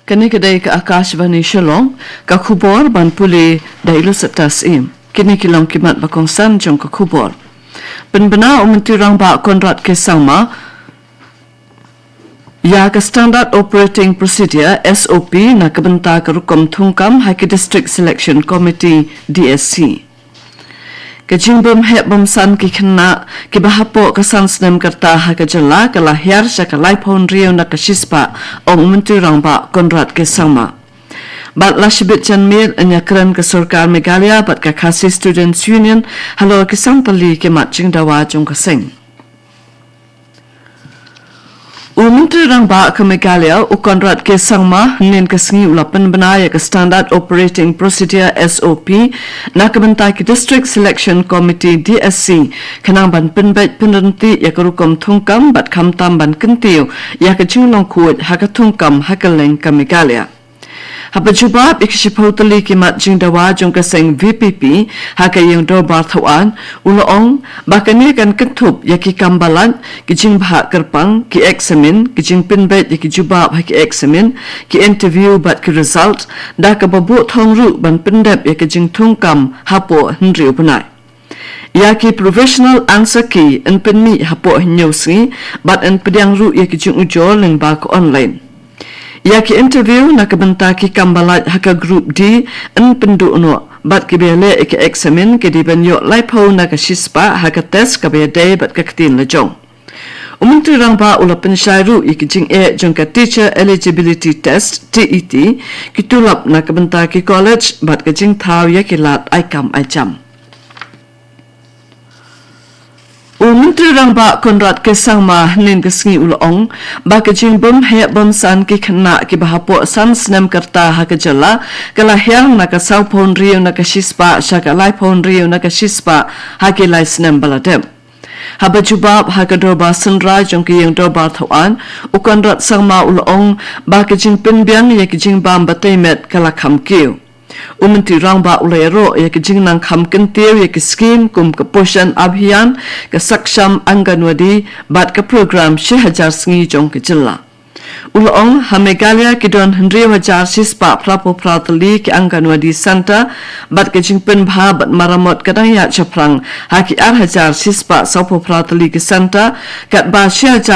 Kini kedai ke AKASHVANI Shillong, ka khubor ban puli dailu setas im. Kini kilong kimat bakongsan jong ka khubor. Penbena umentirang ba konrat ke sama, ya ka Standard Operating Procedure SOP na kebenta ke rukom thungkam Haki District Selection Committee DSC. Kejimbum hek bomsan ki kena ki bahapo kesan senem kerta ha kejela ke lahir syaka laipon rio na kesispa om mentirang ba konrat ke sama. Bat la shibit janmir enya keren ke Surkar Meghalaya bat ka Khasi Students Union halo kisang pali ke matching dawa jong keseng. Menteri ba ke Meghalaya ukonrat ke sangma nen kesengi ulapan benaya ke Standard Operating Procedure SOP na kebentai ke District Selection Committee DSC kenang ban penbait penrenti ya ke rukom thungkam bat kamtam ban kentiu ya ke jinglong kuat ha ke thungkam ha ke leng ke Meghalaya. Haba jubab ikishipotali ki mat jing dawa jong kaseng VPP haka yung do barthawan uloong bakani kan kentup ya ki kambalan ki jing bahak kerpang ki examine ki jing pinbet ya ki jubab ha ki examine ki interview bat ki result da ka babu thongru ban pendep ya ki jing thungkam hapo hendriu punai. Ya ki professional answer ki en penmi hapo hinyosi bat en pediang ru ya ki jing ujol leng ba ko online. Ya ki interview na kebenta ki kambalat haka group D en pendu no bat ki bele ki examine ki di banyo laipo na ka shispa haka test ka be day bat ka ktin la jong. Umuntu rang ba ula pensyairu iki jing jong ka teacher eligibility test TET ki tulap na kebenta ki college bat ka jing thau ya ki lat ai kam ai jam. Menteri ba konrat ke sangma nen kesengi ulong ba ke jingbum he bom san ki khna ki bahapo san snem kerta ha ke jala kala hyang na ka saupon rio na ka shispa shaka laipon rio na ka shispa ha ke lai snem baladem haba jubab ha ka do ba sunra jong ki yang do ba thawan ukonrat sangma ulong ba ke jing pinbiang ya ki jingbam bataimet kala kham kiu Menteri ba ulero ya ke jingnang kham kentir ya ke scheme kum ke poshan abhiyan ke saksham anganwadi bat ke program 6000 sngi jong ke jilla ulong ha Meghalaya ki don 100,000 sispa prapo pratali ke anganwadi center bat ke jingpen bha bat maramot kadang ya chaprang ha ki 8,000 sispa sapo pratali ke center kat ba 6,000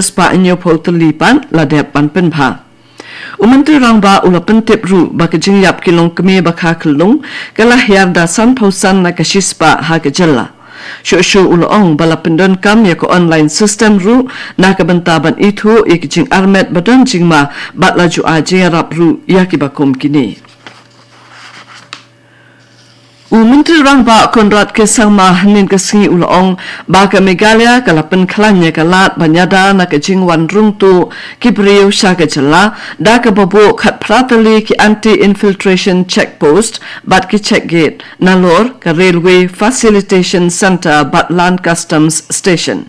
spa inyo potali pan ladep pan pen bha Menteri ba ula pentip ru ba ke jingyap kilong keme ba kha kelung kala hyar da san thosan na ka shispa ha ke jalla shu ulong bala pendon kam ya ko online system ru na ka bentaban itu ik jing armet badon jingma bat laju aje rap ru ya ki bakum kini Menteri ba konrat ke sangma nin ke singi ulong ba ka Meghalaya kalapen khlanya kalat banyada na ke jingwan rung tu ki brio sha ke jala da ka babu khat pratali ki anti infiltration checkpost bat ki check gate nalor ka railway facilitation center bat land customs station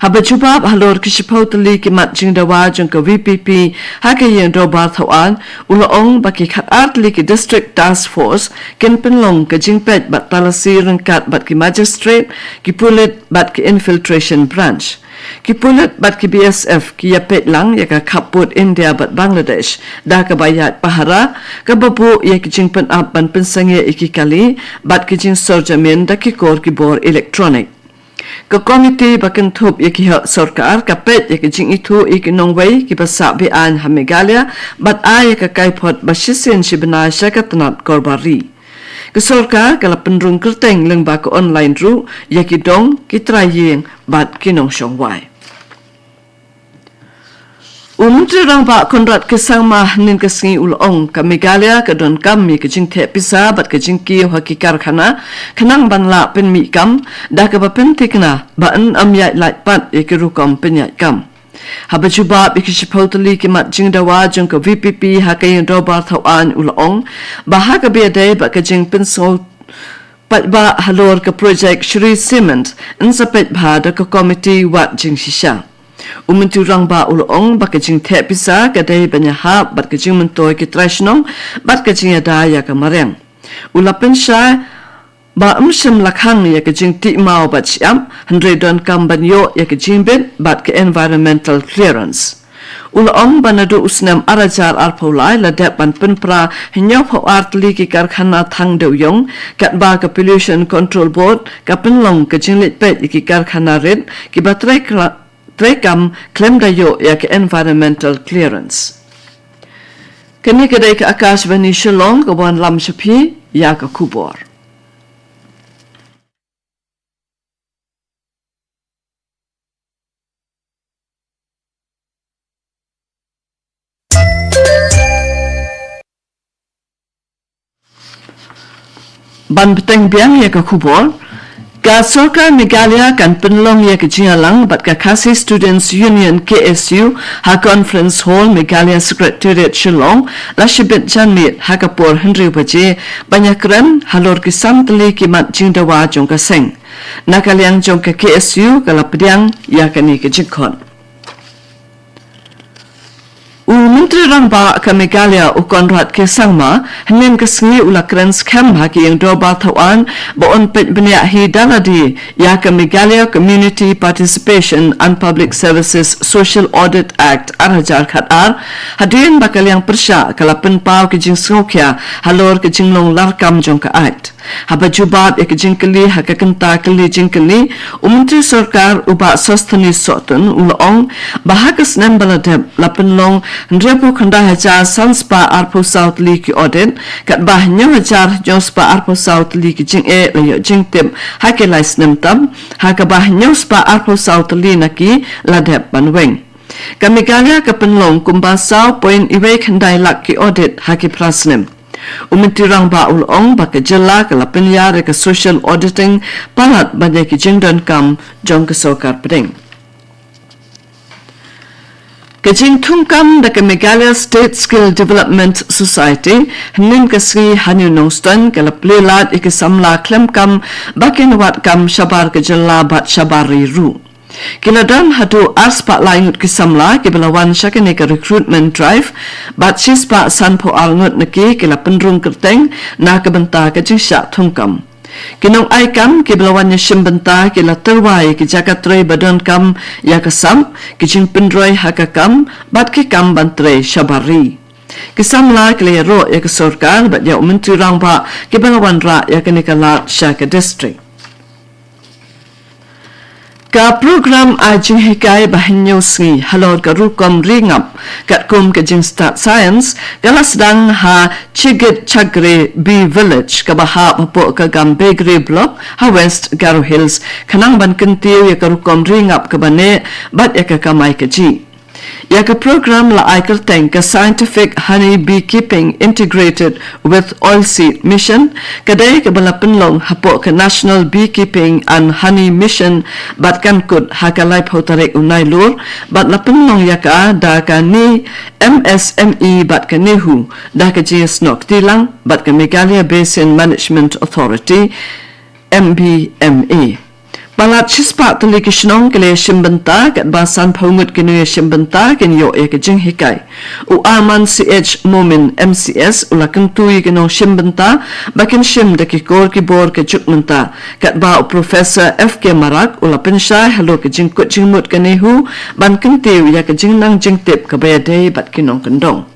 haba jubab halor kishipotali ki mat jing dawa jong ka VPP haka yen do ba thawan ulong ba ki khat artli ki district task force ken penlong ka jing pet bat talasi rengkat bat ki magistrate ki pulit bat ki infiltration branch ki pulit bat ki BSF ki yapet lang ya ka kaput India bat Bangladesh da ka bayat pahara ka babu ya ki jing pen up ban pensange iki kali bat ki jing sorjamin da ki kor ki bor electronic Ka komite bakan thup ya ki sarkar ka pet ya ki jing itu ik nongwei ki basa bi an ha Meghalaya bat ay ka kaipot basisen shibna shakatanat korbari ka sarkar kala penrung kerteng leng ba ka online ru ya ki dong ki trayeng bat kinong shongwai Menteri ba konrat ke sangma nin ke singi ulong ka Meghalaya ka don kam mi ke jing the pisa bat ke jing ki hakikar khana khanang ban la pen mi kam da ka ba pen tikna ba an am ya lait pat e ke rukom pen ya kam haba juba ikishipotali ki mat jing dawa jong ka VPP ha ka yin do ba thawan ulong ba ha ka be day ba ka jing pen so pat ba halor ka project Shri Cement in sa pet bha da ka committee wat jing shisha Menteri ba ulong ba ka jing the pisa ka dai banya ha bat ka jing mentoy ki trashnong bat ka jing da ya ka mareng ulapen sha ba amshim lakhang ya ka jing ti mau bat siam 100 don kam banyo ya ka jing bet bat ka environmental clearance Ulong banadu usnam arajar arpolai ladap ban penpra hinyop ho artli ki karkhana thang deuyong kat ba ka pollution control board ka penlong ka jinglit pet ki karkhana red ki batrekam claim dayo ya ke environmental clearance. Kini kedai ka Akashvani Shillong ka buan lam shapi ya ka kubor. Ban petang biang ya ka kubor ka Sarkar Meghalaya kan penlong ya ka jingalang bat ka Khasi Students Union KSU ha Conference Hall Meghalaya Secretariat Shillong la shibet janmit ha ka por Henry baje banyak ran halor ki samtli ki mat jingdawa jong ka seng nakaliang jong ka KSU ka la pediang ya ka ni ka jikhon Menteri Rangba ke Meghalaya Konrad ke Sangma henin ke sengi ulakran skam haki yang doba tawan baon pet beniak hidaladi ya ke Meghalaya Community Participation and Public Services Social Audit Act arhajar khatar hadirin bakal yang persya kalapen pau ke jing sengokya halor ke jinglong larkam jong ke act haba jubat ke jingkeli haka kenta keli jingkeli Menteri Sarkar uba sostani sotun ulong bahakas nem baladeb lapen long Nrepo khanda hajar sanspa arpo South League audit kat bah nyo hajar jospa arpo South League jing layo jing tip hake lais nem tam haka bah nyo spa arpo South League naki ladep banweng kami Meghalaya ka penlong kumbasau point iwe khandai lak ki audit hake prasnem Menteri Rangba ulong baka jela ka lapenyar ka social auditing palat banyak ki jingdan kam jong ka Sarkar pedeng Kajing tungkam da ke Meghalaya State Skill Development Society henin ka Sri Hanyu Nongston ka laplelat ike samla klemkam bakin wat kam shabar ke jela bat shabari ru. Kiladam hatu arspa laingut ke samla ke belawan syakene ke recruitment drive bat sispa sanpo alngut neki ke la pendrung kerteng na ke benta ke jing syak tungkam. Kinong aikam ke belawannya shimbenta ke la terwai ke jakatrei badan kam ya kasam ke jing pendroi hakakam bat ke kam bantrei shabari ke samla ke le ro ya ke Sarkar bat ya Menteri Rangba ke belawan ra ya ke nikala syaka district ka program ajing hikai bahanyo sri halor ka rukom ringap kat kum ke jing start science kala sedang ha chigit chagre b village ka baha bapo ka gambegre block ha west Garo Hills kanang ban kentiu ya ka rukom ringap ka bane bat ya ka kamai ka ji ya ka program la aikar teng ka scientific honey beekeeping integrated with oilseed mission kadai ka balapen long hapo ka national beekeeping and honey mission bat kan kut hakalai photarek unai lur bat lapen long ya ka da ka ni MSME bat ka nehu da ka gs nok tilang bat ka Meghalaya Basin Management Authority MBMA Balat chispa tuli kishnong kele shimbenta kat basan paungut kinu shimbenta ken yo ke jing hikai u aman CH Momin MCS ulakang tui kinu shimbenta bakin shim de ki kor ki bor ke jukmenta kat ba Professor FK Marak ulapin shai halo ke jing kut jing mut kanehu ban kentiu ya ke jing nang jing tip ke bayadei bat kinong kendong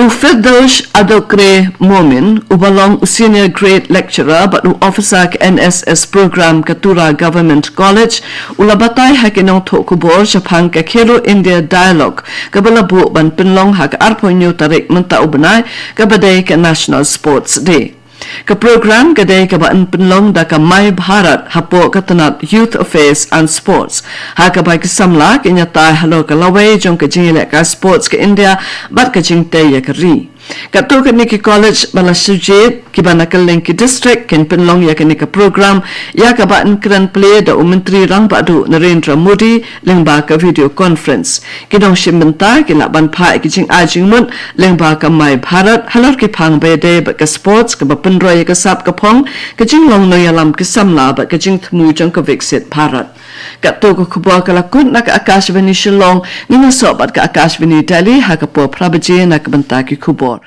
Firdaus Adokre Momin ubalong senior grade lecturer but officer ke NSS program Katura Government College ulabatay hakinong thokubor Japan ke Khelo India Dialogue kabalabu ban penlong hak arponyo tarik menta ubanay kabadai ke National Sports Day Ka program kadai ka baan penlong da ka Mai Bharat hapo katanat Youth Affairs and Sports. Ha ka bai kasamla kinyata halo ka laway jong ka jingile ka sports ka India bat ka jingte ya ka ri. Kato ka Niki College bala sujit ki ba nakaling ki district ken penlong ya ka nika program ya ka baan kran play da Menteri Rangba du Narendra Modi lengba ka video conference. Kidong shimbenta ki laban pa ki jing ajing mun lengba ka Mai Bharat halor ki phang bede ba ka sports ka ba penroy ka sap ka phong ka jing long no yalam ki samla ba ka jing thmu jong ka viksit Bharat. Kato ko kubwa ka lakun na ka Akashvani Shillong nina sobat ka Akashvani Delhi ha ka po prabaje na ka banta ki kubor.